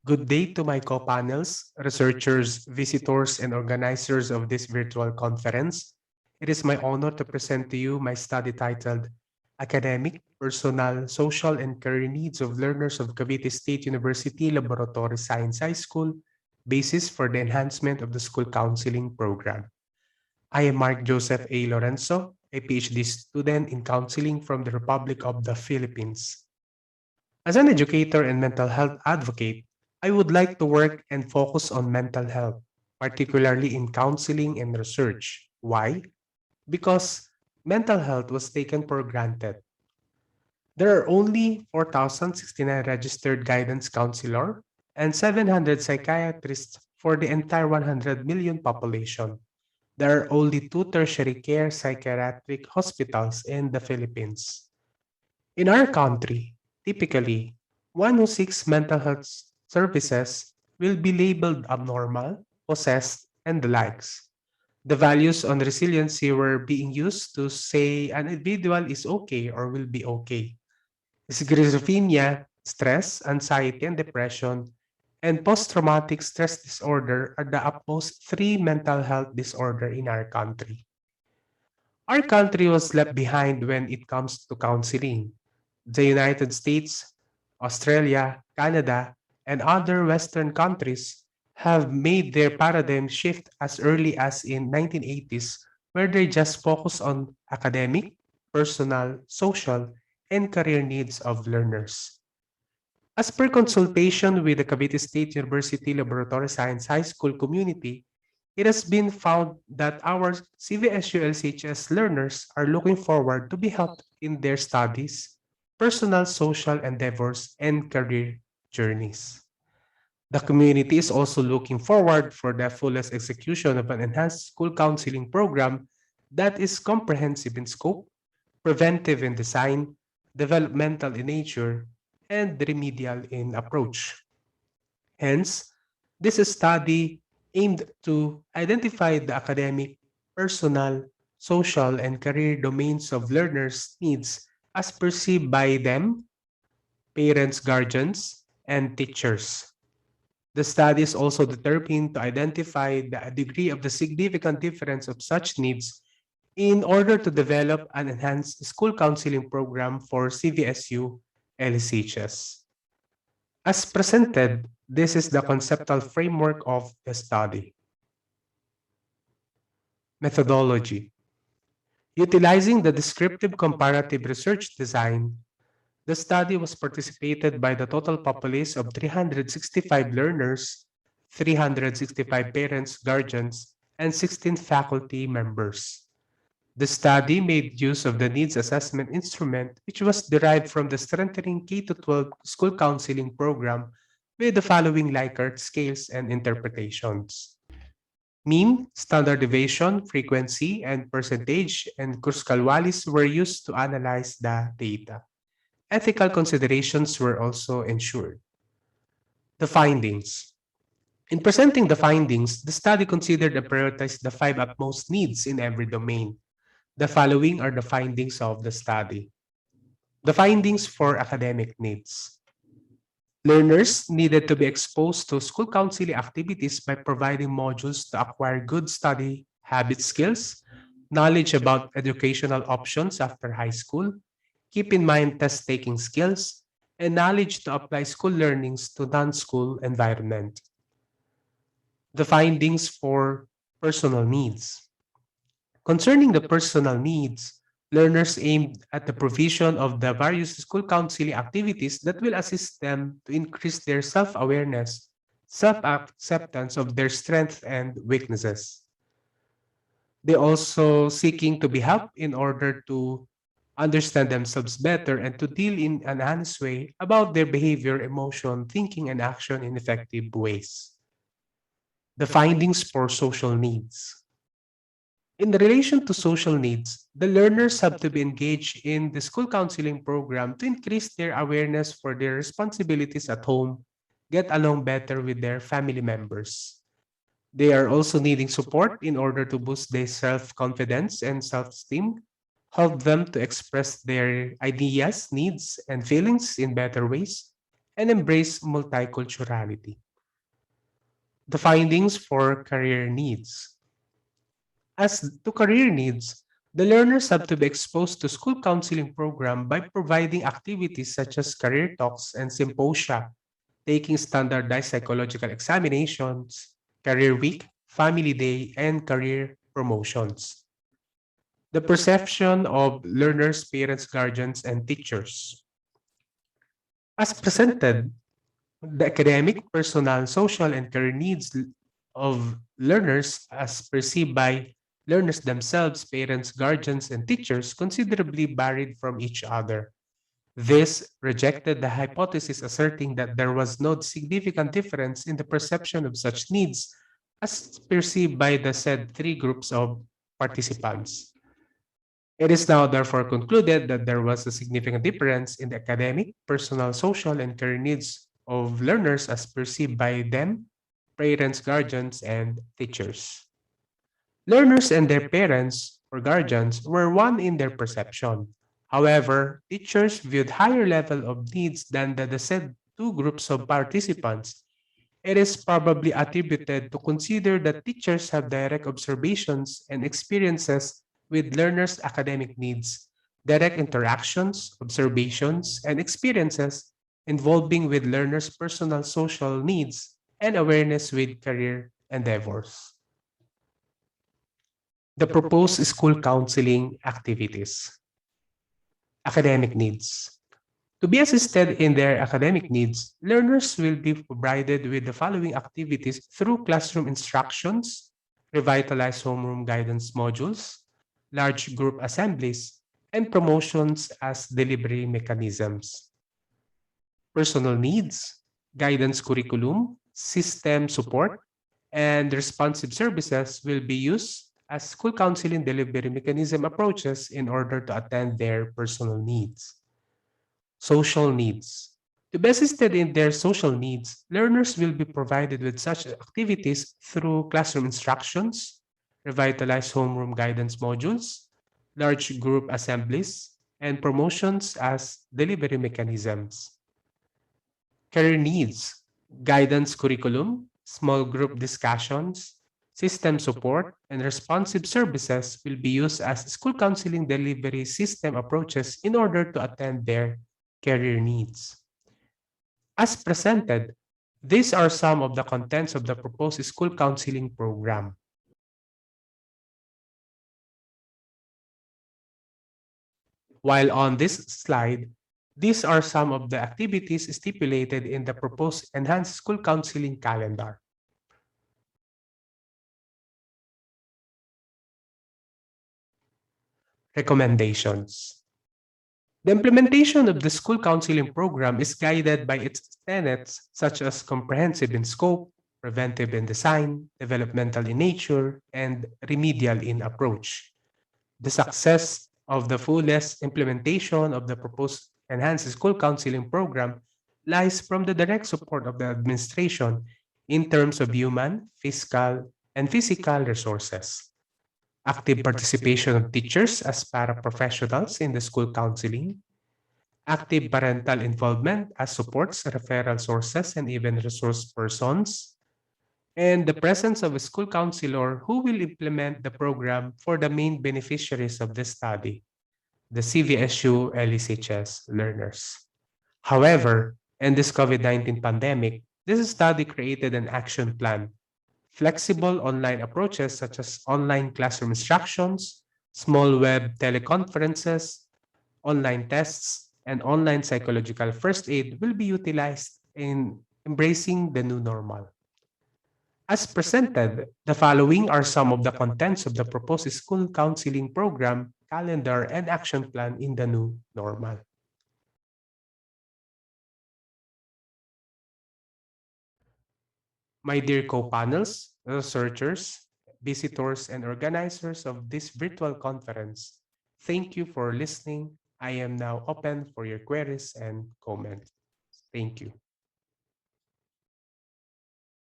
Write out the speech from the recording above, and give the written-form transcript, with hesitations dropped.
Good day to my co-panels, researchers, visitors, and organizers of this virtual conference. It is my honor to present to you my study titled Academic, Personal, Social, and Career Needs of Learners of Cavite State University Laboratory Science High School, Basis for the Enhancement of the School Counseling Program. I am Mark Joseph A. Lorenzo, a PhD student in counseling from the Republic of the Philippines. As an educator and mental health advocate, I would like to work and focus on mental health, particularly in counseling and research. Why? Because mental health was taken for granted. There are only 4,069 registered guidance counselor and 700 psychiatrists for the entire 100 million population. There are only two tertiary care psychiatric hospitals in the Philippines. In our country, typically, one who seeks mental health services will be labeled abnormal, possessed, and the likes. The values on resiliency were being used to say an individual is okay or will be okay. Schizophrenia, stress, anxiety, and depression, and post-traumatic stress disorder are the utmost three mental health disorder in our country. Our country was left behind when it comes to counseling. The United States, Australia, Canada, and other Western countries have made their paradigm shift as early as in 1980s, where they just focus on academic, personal, social, and career needs of learners. As per consultation with the Cavite State University Laboratory Science High School community, it has been found that our CVSU-LCHS learners are looking forward to be helped in their studies, personal social endeavors, and career journeys. The community is also looking forward for the fullest execution of an enhanced school counseling program that is comprehensive in scope, preventive in design, developmental in nature, and remedial in approach. Hence, this study aimed to identify the academic, personal, social, and career domains of learners' needs as perceived by them, parents, guardians, and teachers. The study is also determined to identify the degree of the significant difference of such needs in order to develop an enhanced school counseling program for CVSU LCHS. As presented, this is the conceptual framework of the study. Methodology. Utilizing the descriptive comparative research design, the study was participated by the total populace of 365 learners, 365 parents, guardians, and 16 faculty members. The study made use of the needs assessment instrument, which was derived from the Strengthening K-12 School Counseling Program with the following Likert scales and interpretations. Mean, standard deviation, frequency, and percentage, and Kruskal-Wallis were used to analyze the data. Ethical considerations were also ensured. The findings. In presenting the findings, the study considered and prioritized the five utmost needs in every domain. The following are the findings of the study. The findings for academic needs. Learners needed to be exposed to school counseling activities by providing modules to acquire good study habit skills, knowledge about educational options after high school, keep in mind test taking skills, and knowledge to apply school learnings to non-school environment. The findings for personal needs. Concerning the personal needs, learners aimed at the provision of the various school counseling activities that will assist them to increase their self-awareness, self-acceptance of their strengths and weaknesses. They also seeking to be helped in order to understand themselves better and to deal in an honest way about their behavior, emotion, thinking, and action in effective ways. The findings for social needs. In relation to social needs, the learners have to be engaged in the school counseling program to increase their awareness for their responsibilities at home, get along better with their family members. They are also needing support in order to boost their self-confidence and self-esteem, help them to express their ideas, needs, and feelings in better ways, and embrace multiculturality. The findings for career needs. As to career needs, the learners have to be exposed to school counseling program by providing activities such as career talks and symposia, taking standardized psychological examinations, career week, family day, and career promotions. The perception of learners, parents, guardians, and teachers. As presented, the academic, personal, social, and career needs of learners as perceived by learners themselves, parents, guardians, and teachers considerably varied from each other. This rejected the hypothesis asserting that there was no significant difference in the perception of such needs as perceived by the said three groups of participants. It is now therefore concluded that there was a significant difference in the academic, personal, social, and career needs of learners as perceived by them, parents, guardians, and teachers. Learners and their parents or guardians were one in their perception. However, teachers viewed higher level of needs than the said two groups of participants. It is probably attributed to consider that teachers have direct observations and experiences with learners' academic needs, direct interactions, observations, and experiences involving with learners' personal social needs and awareness with career endeavors. The proposed school counseling activities. Academic needs. To be assisted in their academic needs, learners will be provided with the following activities through classroom instructions, revitalized homeroom guidance modules, large group assemblies, and promotions as delivery mechanisms. Personal needs, guidance curriculum, system support, and responsive services will be used as school counseling delivery mechanism approaches in order to attend their personal needs. Social needs. To be assisted in their social needs, learners will be provided with such activities through classroom instructions, revitalized homeroom guidance modules, large group assemblies, and promotions as delivery mechanisms. Career needs, guidance curriculum, small group discussions, system support, and responsive services will be used as school counseling delivery system approaches in order to attend their career needs. As presented, these are some of the contents of the proposed school counseling program. While on this slide, these are some of the activities stipulated in the proposed enhanced school counseling calendar. Recommendations. The implementation of the school counseling program is guided by its tenets such as comprehensive in scope, preventive in design, developmental in nature, and remedial in approach. The success of the fullest implementation of the proposed enhanced school counseling program lies from the direct support of the administration in terms of human, fiscal, and physical resources. Active participation of teachers as paraprofessionals in the school counseling, active parental involvement as supports, referral sources, and even resource persons, and the presence of a school counselor who will implement the program for the main beneficiaries of the study, the CVSU LECHS learners. However, in this COVID-19 pandemic, this study created an action plan. Flexible online approaches such as online classroom instructions, small web teleconferences, online tests, and online psychological first aid will be utilized in embracing the new normal. As presented, the following are some of the contents of the proposed school counseling program, calendar, and action plan in the new normal. My dear co-panels, researchers, visitors, and organizers of this virtual conference, thank you for listening. I am now open for your queries and comments. Thank you.